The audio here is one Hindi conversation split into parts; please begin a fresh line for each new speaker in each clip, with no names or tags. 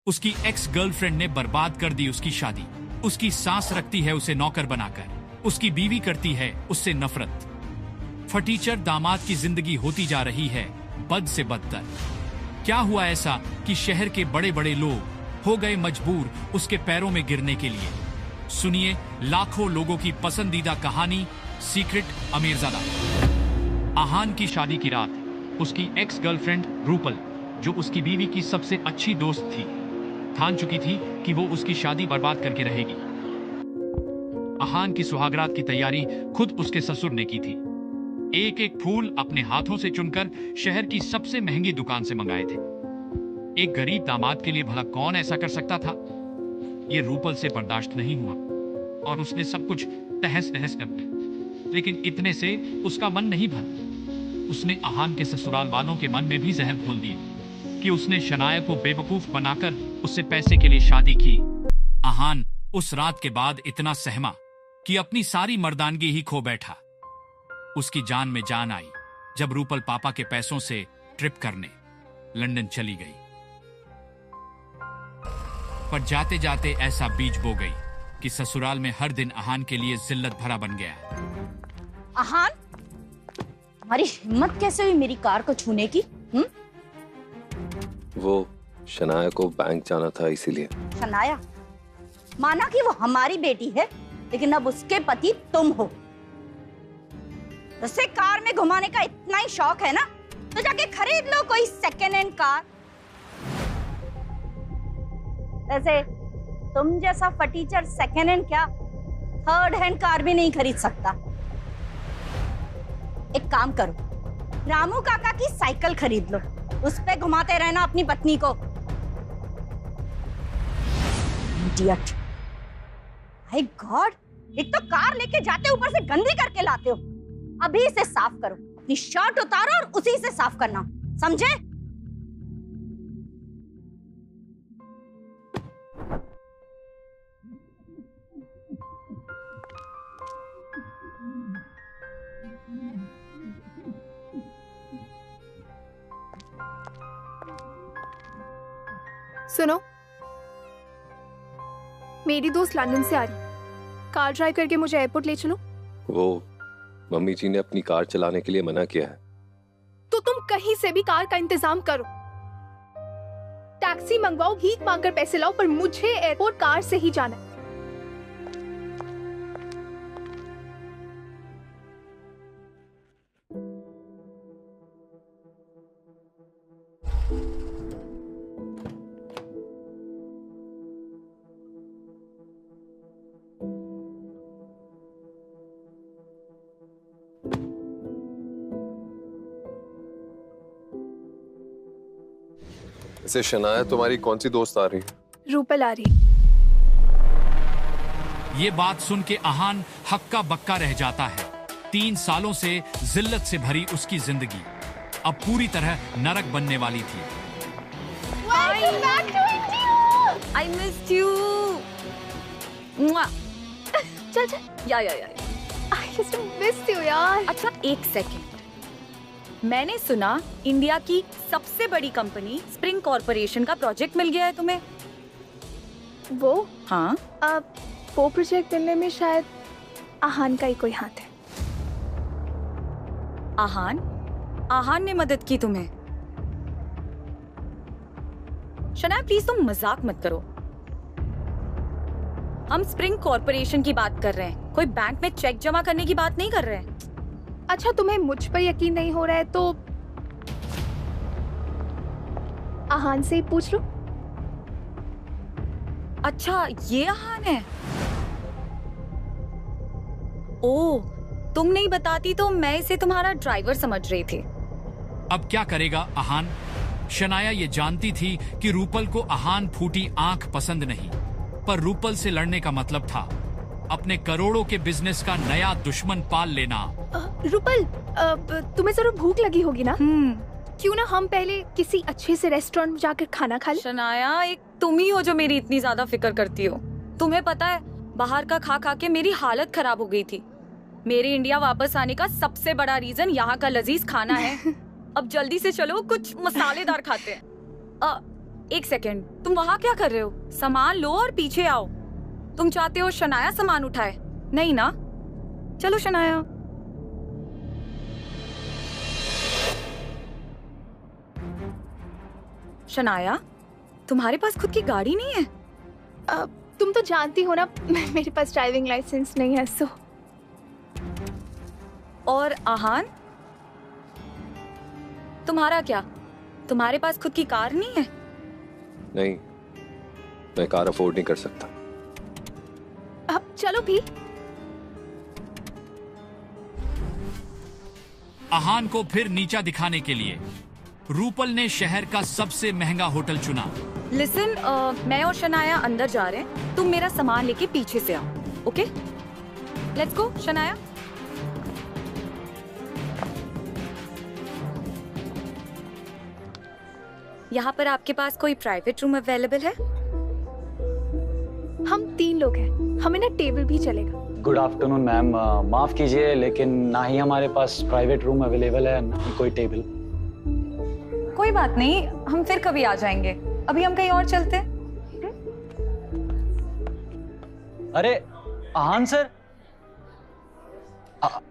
उसकी एक्स गर्लफ्रेंड ने बर्बाद कर दी उसकी शादी। उसकी सास रखती है उसे नौकर बनाकर। उसकी बीवी करती है उससे नफरत। फटीचर दामाद की जिंदगी होती जा रही है बद से बदतर। क्या हुआ ऐसा कि शहर के बड़े बड़े लोग हो गए मजबूर उसके पैरों में गिरने के लिए? सुनिए लाखों लोगों की पसंदीदा कहानी, सीक्रेट अमीरजादा। आहान की शादी की रात उसकी एक्स गर्लफ्रेंड रूपल, जो उसकी बीवी की सबसे अच्छी दोस्त थी, ठान चुकी थी कि वो उसकी शादी बर्बाद करके रहेगी। आहान की सुहागरात की तैयारी खुद उसके ससुर ने की थी। एक एक फूल अपने हाथों से चुनकर शहर की सबसे महंगी दुकान से मंगाए थे। एक गरीब दामाद के लिए भला कौन ऐसा कर सकता था? ये रूपल से बर्दाश्त नहीं हुआ और उसने सब कुछ तहस नहस कर दिया। लेकिन इतने से उसका मन नहीं भरा। उसने आहान के ससुराल वालों के मन में भी जहर घोल दिए कि उसने शनाया को बेवकूफ बनाकर उससे पैसे के लिए शादी की। आहान उस रात के बाद इतना सहमा कि अपनी सारी मर्दानगी ही खो बैठा। उसकी जान में जान आई जब रूपल पापा के पैसों से ट्रिप करने लंदन चली गई। पर जाते जाते ऐसा बीज बो गई कि ससुराल में हर दिन आहान के लिए जिल्लत भरा बन गया।
आहान, हमारी हिम्मत कैसे हुई मेरी कार को छूने की?
वो शनाया को बैंक जाना था इसीलिए।
शनाया? माना कि वो हमारी बेटी है, लेकिन अब उसके पति तुम हो। उसे कार में घुमाने का इतना ही शौक है ना, तो जाके खरीद लो कोई सेकेंड हैंड कार। वैसे तुम जैसा फटीचर सेकेंड हैंड क्या, थर्ड हैंड कार भी नहीं खरीद सकता। एक काम करो, रामू काका की साइकिल खरीद लो, उस पे घुमाते रहना अपनी पत्नी को। इडियट। हाय गॉड, एक तो कार लेके जाते ऊपर से गंदी करके लाते हो। अभी इसे साफ करो, अपनी शर्ट उतारो और उसी से साफ करना, समझे?
सुनो, मेरी दोस्त लंदन से आ रही, कार ड्राइव करके मुझे एयरपोर्ट ले चलो।
वो मम्मी जी ने अपनी कार चलाने के लिए मना किया है।
तो तुम कहीं से भी कार का इंतजाम करो, टैक्सी मंगवाओ, भीख मांगकर पैसे लाओ, पर मुझे एयरपोर्ट कार से ही जाना है।
इसे शनाया तुम्हारी कौन सी दोस्त आ रही है?
रूपल आ रही।
ये बात सुन के आहान हक्का बक्का रह जाता है। 3 सालों से जिल्लत से भरी उसकी जिंदगी अब पूरी तरह नरक बनने वाली थी।
Welcome back to India.
I missed you.
चल चल।
या।
I used to miss you यार।
अच्छा एक सेकेंड, मैंने सुना इंडिया की सबसे बड़ी कंपनी स्प्रिंग कॉर्पोरेशन का प्रोजेक्ट मिल गया है तुम्हें।
वो?
हाँ।
अब वो प्रोजेक्ट मिलने में शायद आहान का ही कोई हाथ है।
आहान ने मदद की तुम्हें? शनाया प्लीज तुम मजाक मत करो, हम स्प्रिंग कॉर्पोरेशन की बात कर रहे हैं, कोई बैंक में चेक जमा करने की बात नहीं कर रहे हैं।
अच्छा तुम्हें मुझ पर यकीन नहीं हो रहा है तो आहान से ही पूछ लो।
अच्छा ये आहान है? ओह, तुम नहीं बताती तो मैं इसे तुम्हारा ड्राइवर समझ रही थी।
अब क्या करेगा आहान? शनाया ये जानती थी कि रूपल को आहान फूटी आंख पसंद नहीं, पर रूपल से लड़ने का मतलब था अपने करोड़ों के बिजनेस का नया दुश्मन पाल लेना।
रूपल, तुम्हें जरूर भूख लगी होगी ना? क्यों ना हम पहले किसी अच्छे से रेस्टोरेंट में जाकर खाना खा लें?
शनाया एक तुम ही हो जो मेरी इतनी ज्यादा फिक्र करती हो। तुम्हें पता है बाहर का खा खा के मेरी हालत खराब हो गई थी। मेरे इंडिया वापस आने का सबसे बड़ा रीजन यहाँ का लजीज खाना है। अब जल्दी से चलो, कुछ मसालेदार खाते हैं। एक सेकेंड, तुम वहाँ क्या कर रहे हो? सामान लो और पीछे आओ। तुम चाहते हो शनाया सामान उठाए? नहीं ना? चलो शनाया। शनाया, तुम्हारे पास खुद की गाड़ी नहीं है?
तुम तो जानती हो ना मेरे पास ड्राइविंग लाइसेंस नहीं है, सो।
और आहान, तुम्हारा क्या? तुम्हारे पास खुद की कार नहीं है?
नहीं, मैं कार अफोर्ड नहीं कर सकता।
अब चलो भी।
आहान को फिर नीचा दिखाने के लिए रूपल ने शहर का सबसे महंगा होटल चुना।
लिसन, मैं और शनाया अंदर जा रहे हैं, तुम मेरा सामान लेके पीछे से आओ, ओके? Let's go Shanaya. यहाँ पर आपके पास कोई प्राइवेट रूम अवेलेबल है?
हम 3 लोग हैं, हमें ना टेबल भी चलेगा।
गुड आफ्टरनून मैम, माफ कीजिए लेकिन ना ही हमारे पास प्राइवेट रूम अवेलेबल है ना ही कोई टेबल।
कोई बात नहीं, हम फिर कभी आ जाएंगे, अभी हम कहीं और चलते हैं।
अरे आहान सर,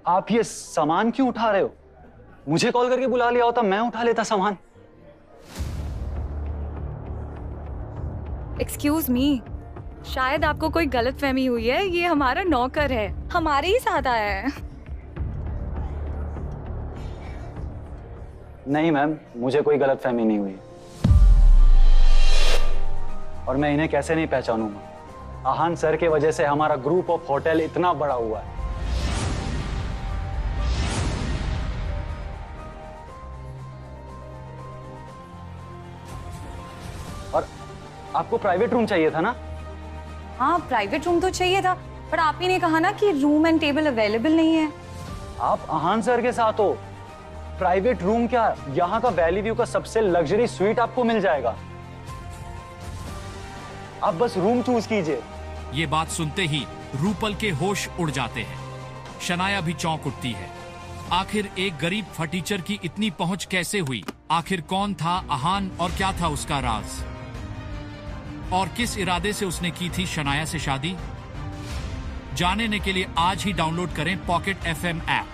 आप ये सामान क्यों उठा रहे हो? मुझे कॉल करके बुला लिया होता, मैं उठा लेता सामान।
एक्सक्यूज मी, शायद आपको कोई गलतफहमी हुई है, ये हमारा नौकर है, हमारे ही साथ आया है।
नहीं मैम, मुझे कोई गलतफहमी नहीं हुई और मैं इन्हें कैसे नहीं पहचानूंगा। आहान सर के वजह से हमारा ग्रुप ऑफ होटल इतना बड़ा हुआ है। और आपको प्राइवेट रूम चाहिए था ना?
हाँ, प्राइवेट रूम तो चाहिए था, पर आप ही ने कहा ना कि रूम एंड टेबल अवेलेबल नहीं है।
आप आहान सर के साथ हो, प्राइवेट रूम क्या, यहाँ का वैली व्यू का सबसे लग्जरी स्वीट आपको मिल जाएगा। आप बस रूम चूज कीजिए।
ये बात सुनते ही रूपल के होश उड़ जाते हैं। शनाया भी चौंक उठती है। आखिर एक गरीब फटीचर की इतनी पहुंच कैसे हुई? आखिर कौन था आहान और क्या था उसका राज? और किस इरादे से उसने की थी शनाया से शादी? जानने के लिए आज ही डाउनलोड करें पॉकेट FM ऐप।